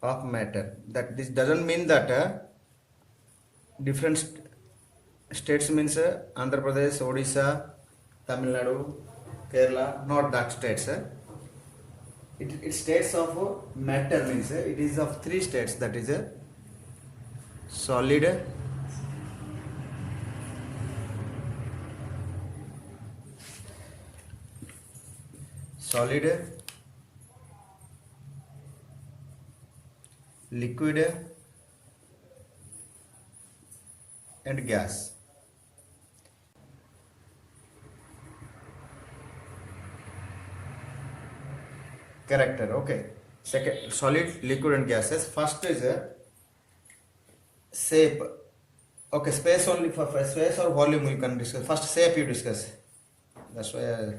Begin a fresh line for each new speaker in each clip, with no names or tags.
of matter. That this doesn't mean that different states means Andhra Pradesh, Odisha, Tamil Nadu, Kerala, not that states. It states of matter means it is of three states, that is solid, solid, liquid and gas. Character, okay. Second, solid, liquid and gases. First is shape. Okay, space only, for space or volume you can discuss. First shape you discuss. That's why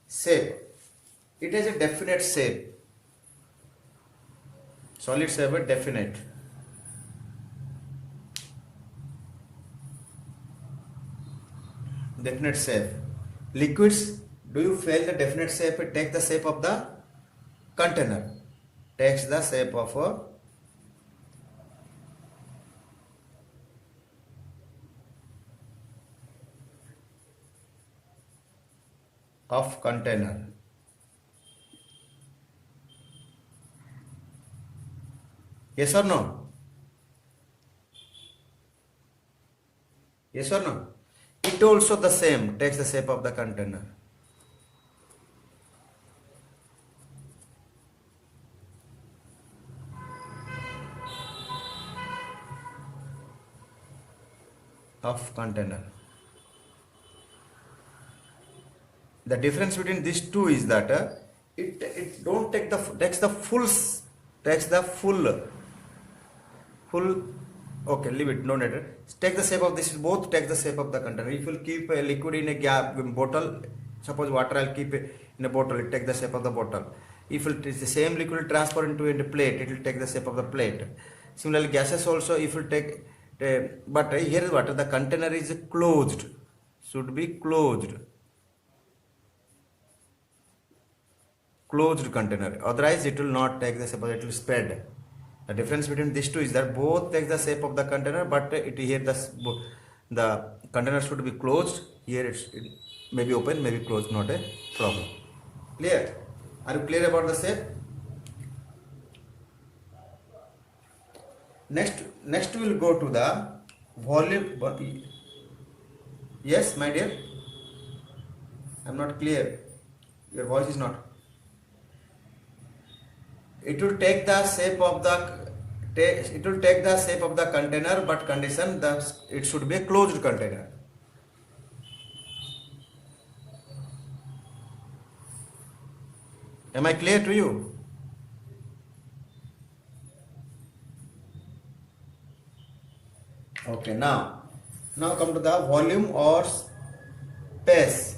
shape. It has a definite shape. Solids have a definite. Definite shape. Liquids, do you fail the definite shape? Take the shape of the container. Takes the shape of container. Yes or no? Yes or no? It also the same, takes the shape of the container. Of container. The difference between these two is that it don't take the takes the full. Okay, leave it, no matter. Take the shape of this, both take the shape of the container. If you keep a liquid in a bottle, suppose water I'll keep it in a bottle, it take the shape of the bottle. If it is the same liquid transfer into a plate, it will take the shape of the plate. Similarly, gases also, if you take, but here is what, the container is closed, should be closed container, otherwise it will not take the shape, it will spread. The difference between these two is that both take the shape of the container, but it here the container should be closed. Here it may be open, may be closed, not a problem. Clear? Are you clear about the shape? Next we will go to the volume. Yes, my dear, I am not clear. Your voice is not. It will take the shape of the container, but condition that it should be a closed container. Am I clear to you? Okay, now come to the volume or space.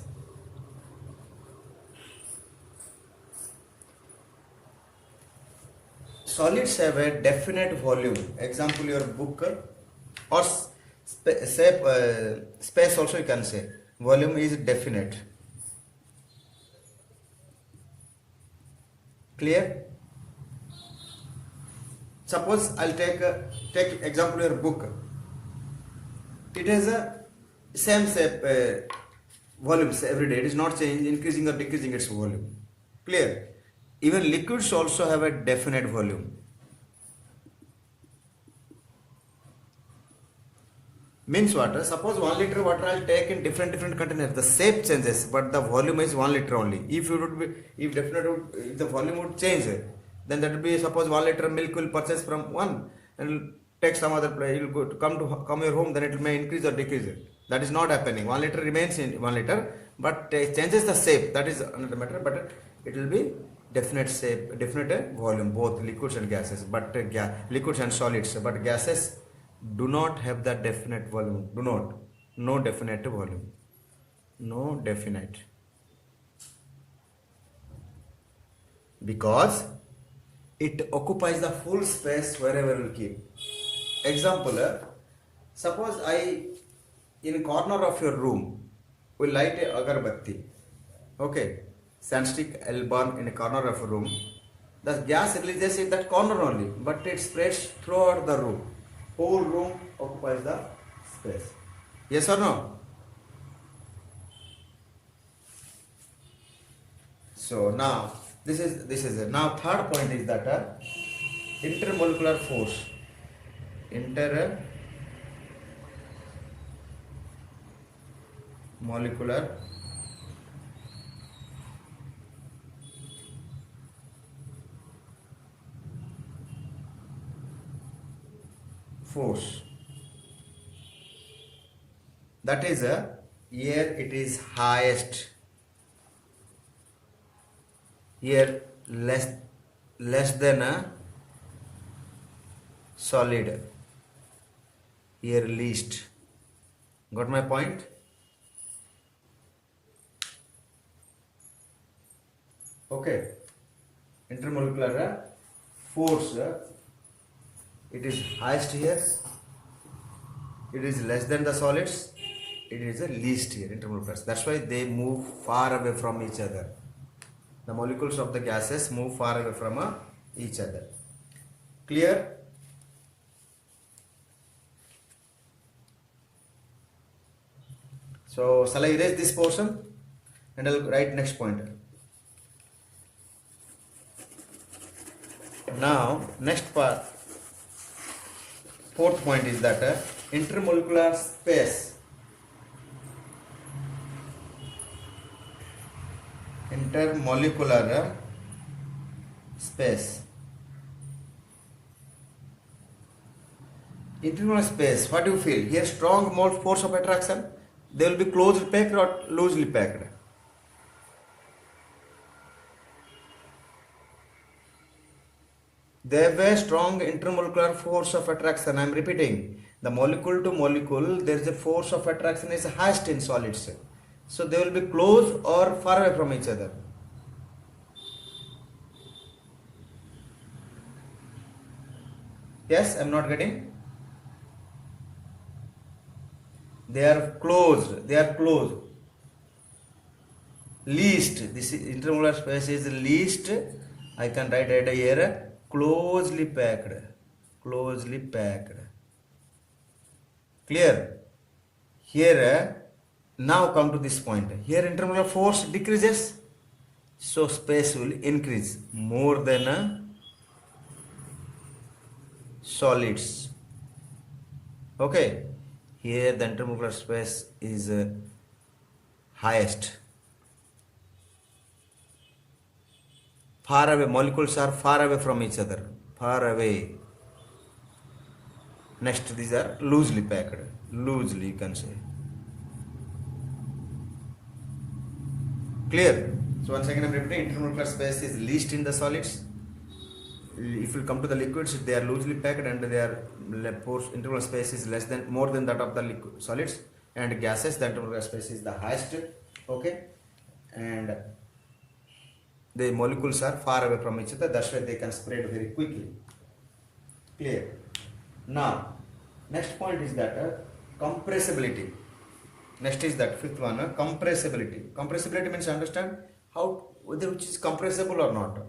Solids have a definite volume. Example, your book or space also you can say. Volume is definite. Clear? Suppose I'll take example your book. It has a same shape, volumes every day. It is not changing, increasing or decreasing its volume. Clear? Even liquids also have a definite volume. Means water. Suppose 1 liter water I'll take in different containers. The shape changes, but the volume is 1 liter only. If the volume would change, then that would be, suppose 1 liter milk will purchase from one and take some other place. It will come your home, then it may increase or decrease. That is not happening. 1 liter remains in 1 liter, but changes the shape. That is another matter. But it will be definite shape, definite volume, both liquids and gases. But liquids and solids. But gases do not have the definite volume. No definite volume. No definite. Because it occupies the full space wherever you keep. Example, suppose in a corner of your room, will light a agarbatti. Okay, sandstick I'll burn in a corner of a room. The gas releases in that corner only, but it spreads throughout the room. Whole room occupies the space. Yes or no? So now this is it. Now third point is that intermolecular force. Intermolecular force. That is here it is highest. Here less than a solid. Here least. Got my point? Okay. Intermolecular force. It is highest here. It is less than the solids. It is the least here. Intermolecular. That's why they move far away from each other. The molecules of the gases move far away from each other. Clear? So shall I erase this portion and I'll write next point. Now next part, fourth point is that intermolecular space. Intermolecular space. Intermolecular space, what do you feel? Here strong force of attraction. They will be closely packed or loosely packed. They have a strong intermolecular force of attraction. I am repeating. The molecule to molecule, there is a force of attraction is highest in solids. So they will be close or far away from each other. Yes, I am not getting. They are closed. They are closed. Least. This intermolecular space is least. I can write it here. Closely packed. Closely packed. Clear? Here, now come to this point. Here intermolecular force decreases. So space will increase more than solids. Okay. Here the intermolecular space is highest. Far away, molecules are far away from each other. Far away. Next, these are loosely packed. Loosely, you can say. Clear? So once again I am repeating, intermolecular space is least in the solids. If you come to the liquids, they are loosely packed and their intermolecular space is more than that of the liquid solids. And gases, the intermolecular space is the highest. Okay, and the molecules are far away from each other. That's why they can spread very quickly. Clear? Now, next point is that compressibility. Next is that fifth one, compressibility. Compressibility means understand how whether which is compressible or not.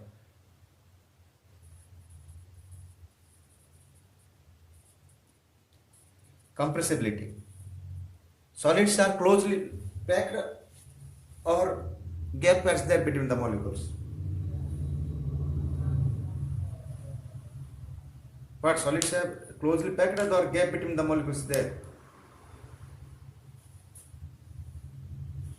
Compressibility. Solids are closely packed or gap is there between the molecules. But solids are closely packed or gap between the molecules there?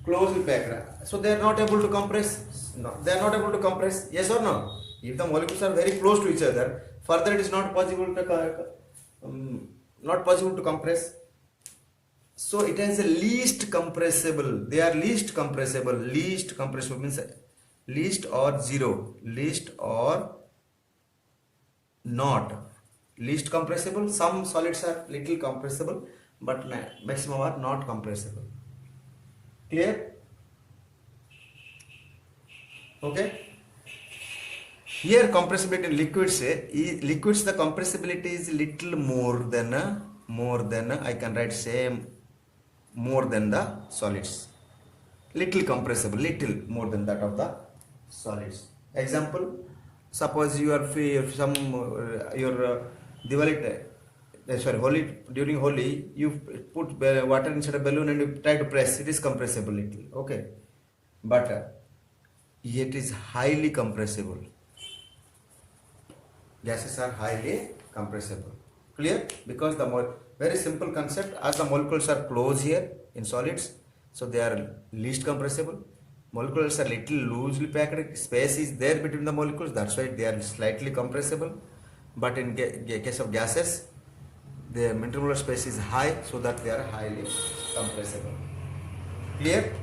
Closely packed. So they are not able to compress. No, they are not able to compress. Yes or no? If the molecules are very close to each other, further it is not possible to compress. So it has a least compressible. They are least compressible. Least compressible means least or zero. Least or not. Least compressible. Some solids are little compressible, but maximum are not compressible. Clear? Okay. Here compressibility in liquids, the compressibility is little more than I can write same more than the solids. Little compressible, little more than that of the solids. Example, suppose you are some your Diwali, sorry, Holi, during Holi, you put water inside a balloon and you try to press, it is compressible little, okay, but it is highly compressible. Gases are highly compressible. Clear? Because the very simple concept, as the molecules are close here in solids, so they are least compressible. Molecules are little loosely packed, space is there between the molecules, that's why they are slightly compressible. But in case of gases, the intermolar space is high, so that they are highly compressible. Clear?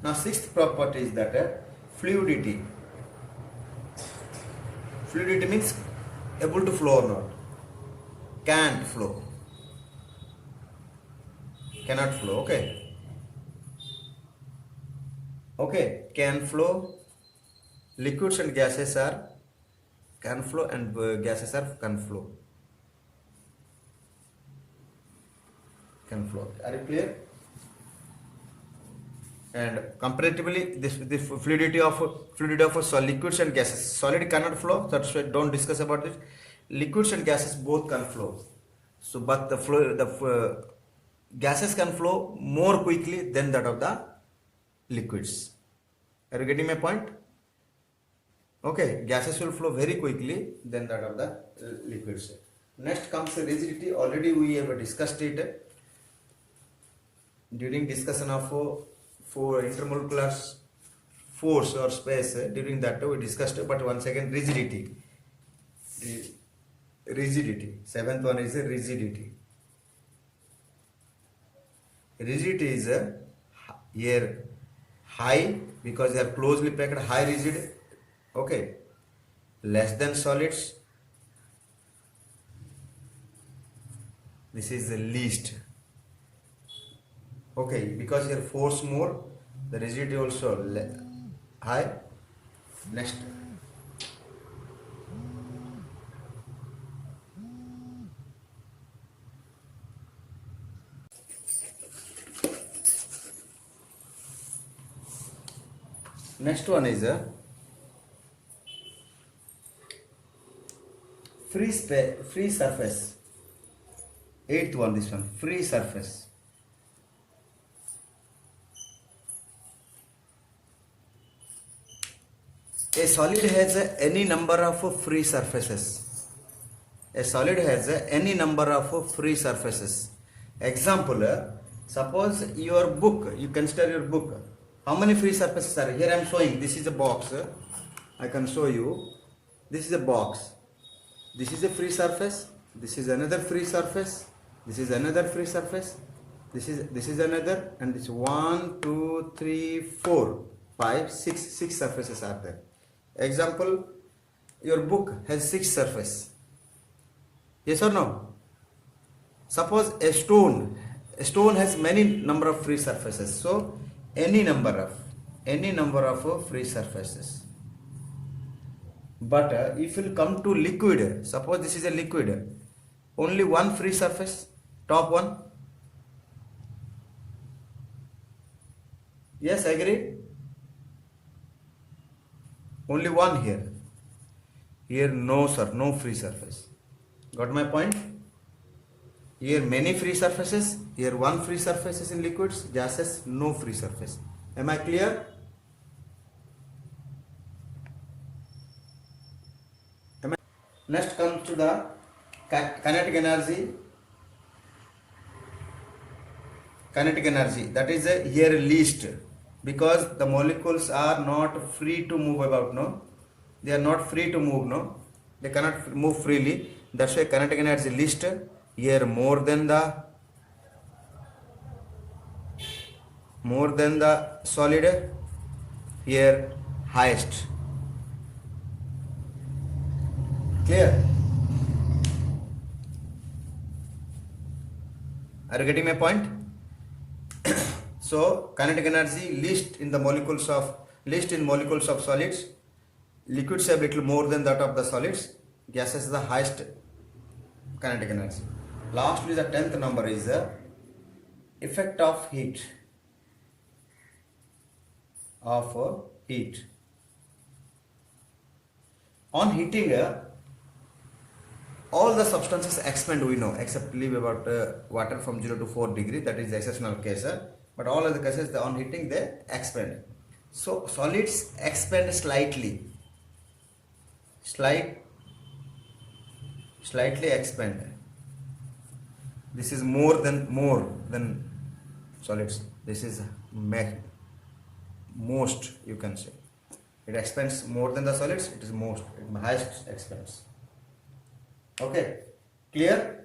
Now sixth property is that fluidity. Fluidity means able to flow or not. Can't flow. Cannot flow, okay. Okay, can flow. Liquids and gases are can flow and gases are can flow. Can flow. Are you clear? And comparatively, this fluidity of liquids and gases. Solid cannot flow. That's why don't discuss about it. Liquids and gases both can flow. So, but the gases can flow more quickly than that of the liquids. Are you getting my point? Okay, gases will flow very quickly than that of the liquids. Next comes the rigidity. Already we have discussed it during discussion of for intermolecular force or space. During that we discussed it, but once again rigidity. Rigidity. Seventh one is rigidity. Rigidity is here high because they are closely packed, high rigid. Okay, less than solids. This is the least. Okay, because here force more, the rigidity also high. Next. Next one is a free surface. Eighth one, this one, free surface. A solid has any number of free surfaces. A solid has any number of free surfaces. Example, suppose your book, you consider your book. How many free surfaces are here? I am showing. This is a box. I can show you. This is a box. This is a free surface. This is another free surface. This is another free surface. This is another, and this 1, 2, 3, 4, 5, 6 surfaces are there. Example, your book has 6 surfaces. Yes or no? Suppose a stone has many number of free surfaces. So any number of free surfaces. But if you come to liquid, suppose this is a liquid, only one free surface, top one. Yes, agree? Only one here. Here no sir, no free surface. Got my point? Here many free surfaces, here one free surface is in liquids, gases, no free surface. Am I clear? Next comes to the kinetic energy. Kinetic energy, that is here least, because the molecules are not free to move about, no? They are not free to move, no? They cannot move freely. That's why kinetic energy least. Here more than the solid, here highest. Clear? Are you getting my point? So kinetic energy least in molecules of solids. Liquids have little more than that of the solids. Gases is the highest kinetic energy. Lastly, the 10th number is the effect of heat. of heat. On heating, all the substances expand, we know, except leave about water from 0 to 4 degree, that is the exceptional case. But all other cases, on heating they expand. So solids expand slightly, slightly expand. This is more than solids. This is most, you can say. It expands more than the solids. It is most, it highest expands. Okay, clear?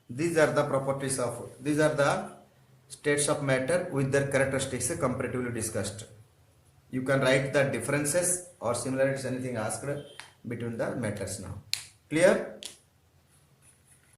These are the properties of, these are the states of matter with their characteristics comparatively discussed. You can write the differences or similarities, anything asked between the matters now. Clear?